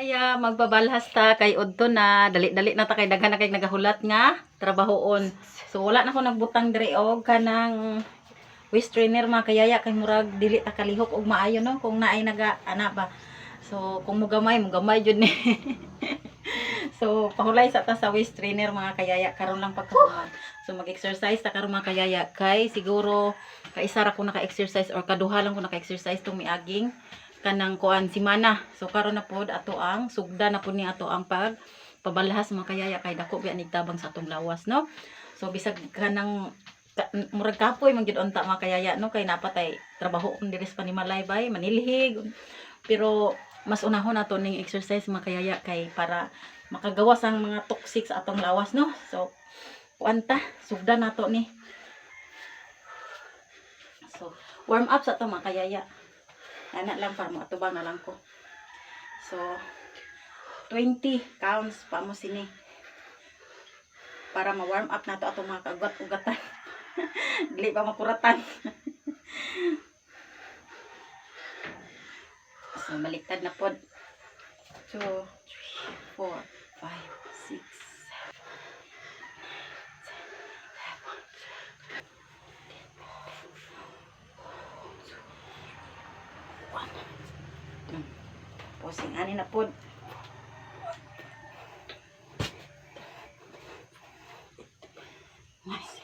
Kaya magbabalhas ta kay udto na dali-dali na ta kay daghan na kay nagahulat nga trabahoon. So wala na ko nagbutang diri og kanang waist trainer mga kayaya kay murag dili ta kalihok og maayo no kung naay naga ana ba. So kung mugamay jud ni. So pahulay sa ta sa waist trainer mga kayaya karon lang pagkahuman. So mag-exercise ta karon mga kayaya kay siguro kaisa ra ko naka-exercise or kaduha lang ko naka-exercise tong miaging kanang kuan simana. So karon na pod ato ang sugda na pod ni ato ang pabalhas mga kayaya kay dako biya nigtabang sa atong lawas no. So bisag kanang murag kapoy man gyud unta mga kayaya no kay napatay trabaho kun diri sa panimalay bay manilhig. Pero mas unahon nato ning exercise mga kayaya kay para makagawas ang mga toxic sa atong lawas no. So kuanta sugda nato ni. So warm up sa ato mga kayaya. Ana lang para mo atubang na lang ko. So 20 counts pa mo sini. Para ma-warm up nato atong mga kagat-ugatan. Dili pa makuratan. So baliktad na pod. 2 3 4 5 6 posing ani na pod. Nice.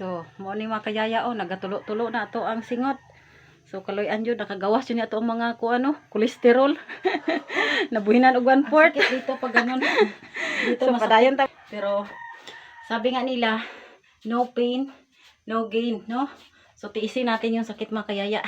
So, mo ni mga kayaya nagatulo-tulo na ato ang singot. So kaloy-an jud nakagawas jud ni ato ang mga kuano, kolesterol. Nabuhinan og 1/4 dito pag ganun. Dito so, padayon ta. Pero sabi nga nila, no pain, no gain, no? So tiisin natin yung sakit mga kayaya.